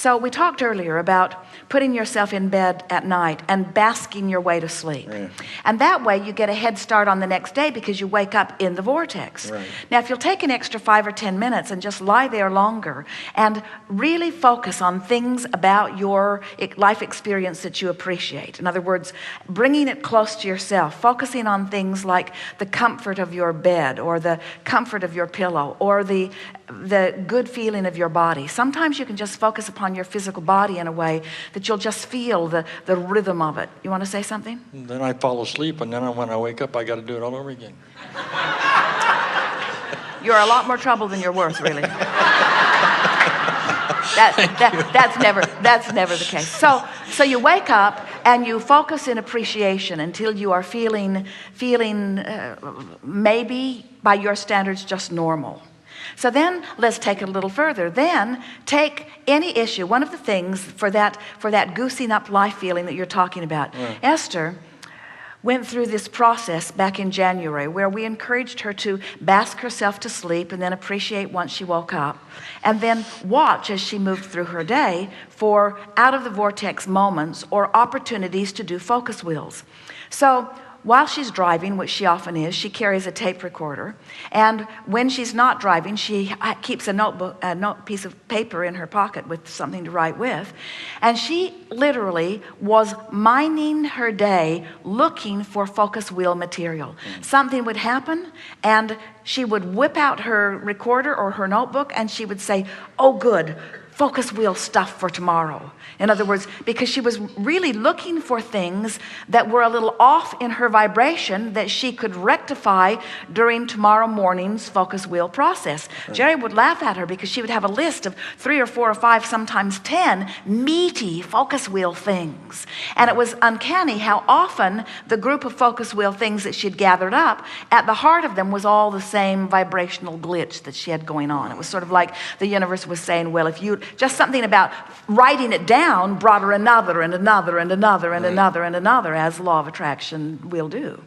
So we talked earlier about putting yourself in bed at night and basking your way to sleep. Right. And that way you get a head start on the next day because you wake up in the vortex. Right. Now, if you'll take an extra 5 or 10 minutes and just lie there longer and really focus on things about your life experience that you appreciate. In other words, bringing it close to yourself, focusing on things like the comfort of your bed or the comfort of your pillow or the good feeling of your body. Sometimes you can just focus upon your physical body in a way that you'll just feel the rhythm of it. You want to say something? Then I fall asleep, and then when I wake up, I got to do it all over again. You're a lot more trouble than you're worth, really. That's never the case. So you wake up and you focus in appreciation until you are feeling maybe by your standards just normal. So then let's take it a little further. Then take any issue, one of the things for that goosing up life feeling that you're talking about. Right. Esther went through this process back in January where we encouraged her to bask herself to sleep and then appreciate once she woke up and then watch as she moved through her day for out of the vortex moments or opportunities to do focus wheels. So while she's driving, which she often is, she carries a tape recorder. And when she's not driving, she keeps a piece of paper in her pocket with something to write with. And she literally was mining her day looking for focus wheel material. Something would happen, and she would whip out her recorder or her notebook, and she would say, "Oh, good, focus wheel stuff for tomorrow." In other words, because she was really looking for things that were a little off in her vibration that she could rectify during tomorrow morning's focus wheel process. Jerry would laugh at her because she would have a list of 3 or 4 or 5, sometimes 10 meaty focus wheel things. And it was uncanny how often the group of focus wheel things that she'd gathered up, at the heart of them was all the same vibrational glitch that she had going on. It was sort of like the universe was saying, well, if you just something about writing it down brought her another and another and another and another and another, as law of attraction will do.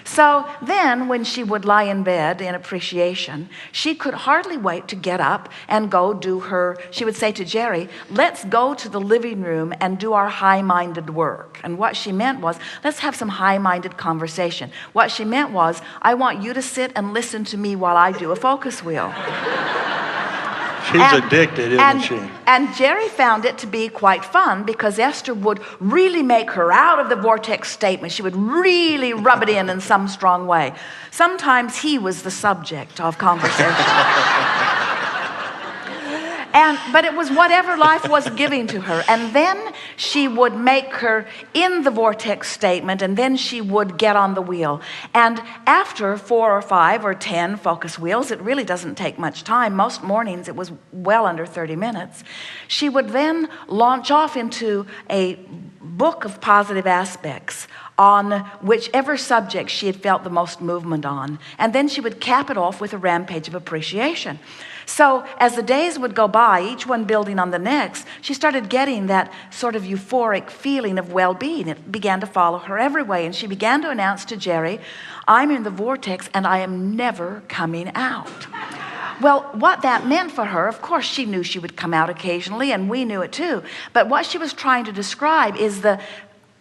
So then when she would lie in bed in appreciation, she could hardly wait to get up and go do her, she would say to Jerry, "Let's go to the living room and do our high-minded work." And what she meant was, let's have some high-minded conversation. What she meant was, I want you to sit and listen to me while I do a focus wheel. She's addicted, isn't she? And Jerry found it to be quite fun because Esther would really make her out of the vortex statement. She would really rub it in some strong way. Sometimes he was the subject of conversation. But it was whatever life was giving to her. And then she would make her in the vortex statement, and then she would get on the wheel. And after 4 or 5 or 10 focus wheels, it really doesn't take much time. Most mornings it was well under 30 minutes. She would then launch off into a book of positive aspects on whichever subject she had felt the most movement on. And then she would cap it off with a rampage of appreciation. So as the days would go by, each one building on the next, she started getting that sort of euphoric feeling of well-being. It began to follow her every way. And she began to announce to Jerry, "I'm in the vortex and I am never coming out." Well, what that meant for her, of course, she knew she would come out occasionally, and we knew it too. But what she was trying to describe is the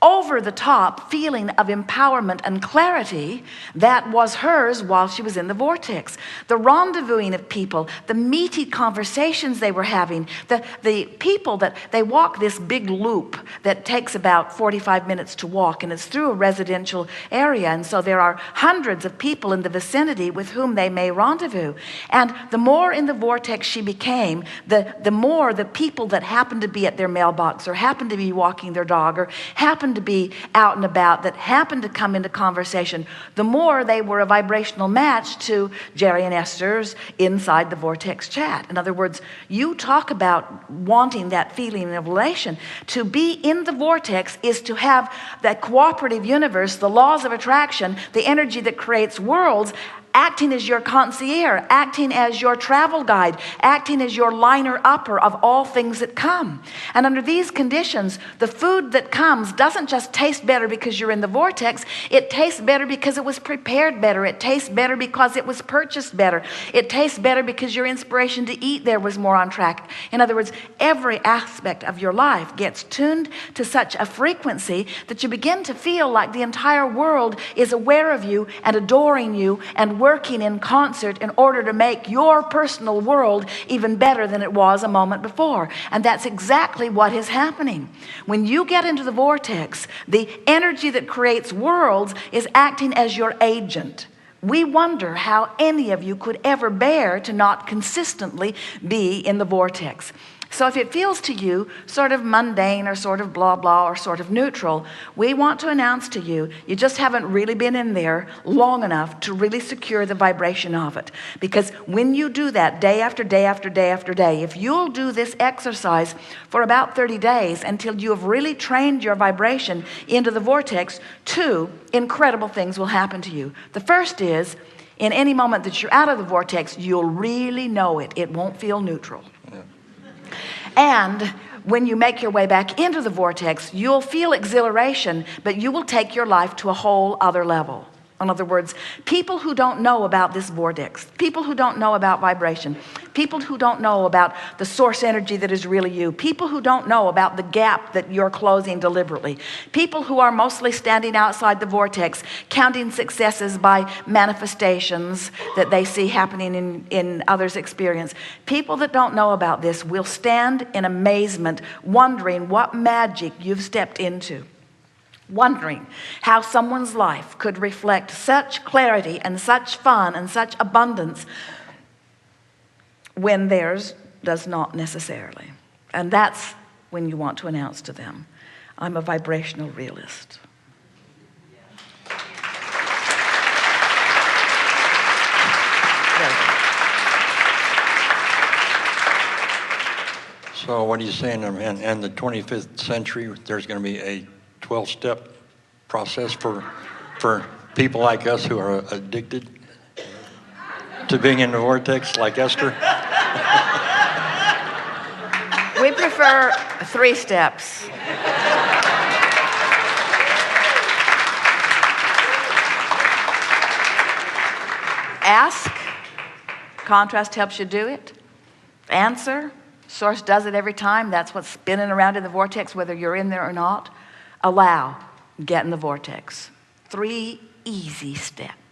over-the-top feeling of empowerment and clarity that was hers while she was in the vortex. The rendezvousing of people, the meaty conversations they were having, the people that they walk this big loop that takes about 45 minutes to walk, and it's through a residential area, and so there are hundreds of people in the vicinity with whom they may rendezvous. And the more in the vortex she became, the more the people that happened to be at their mailbox or happened to be walking their dog or happened to be out and about, that happened to come into conversation, the more they were a vibrational match to Jerry and Esther's inside the vortex chat. In other words, you talk about wanting that feeling of elation. To be in the vortex is to have that cooperative universe, the laws of attraction, the energy that creates worlds acting as your concierge, acting as your travel guide, acting as your liner upper of all things that come. And under these conditions, the food that comes doesn't just taste better because you're in the vortex. It tastes better because it was prepared better. It tastes better because it was purchased better. It tastes better because your inspiration to eat there was more on track. In other words, every aspect of your life gets tuned to such a frequency that you begin to feel like the entire world is aware of you and adoring you and working in concert in order to make your personal world even better than it was a moment before. And that's exactly what is happening. When you get into the vortex, the energy that creates worlds is acting as your agent. We wonder how any of you could ever bear to not consistently be in the vortex. So if it feels to you sort of mundane or sort of blah, blah, or sort of neutral, we want to announce to you, you just haven't really been in there long enough to really secure the vibration of it. Because when you do that day after day after day after day, if you'll do this exercise for about 30 days until you have really trained your vibration into the vortex, 2 incredible things will happen to you. The first is, in any moment that you're out of the vortex, you'll really know it. It won't feel neutral. And when you make your way back into the vortex, you'll feel exhilaration, but you will take your life to a whole other level. In other words, people who don't know about this vortex, people who don't know about vibration, people who don't know about the source energy that is really you, people who don't know about the gap that you're closing deliberately, people who are mostly standing outside the vortex, counting successes by manifestations that they see happening in others' experience. People that don't know about this will stand in amazement, wondering what magic you've stepped into. Wondering how someone's life could reflect such clarity and such fun and such abundance when theirs does not necessarily. And that's when you want to announce to them, I'm a vibrational realist. So what are you saying? In the 25th century, there's going to be a 12-step process for people like us who are addicted to being in the vortex, like Esther? We prefer 3 steps. Ask, contrast helps you do it. Answer, source does it every time. That's what's spinning around in the vortex, whether you're in there or not. Allow, get in the vortex. 3 easy steps.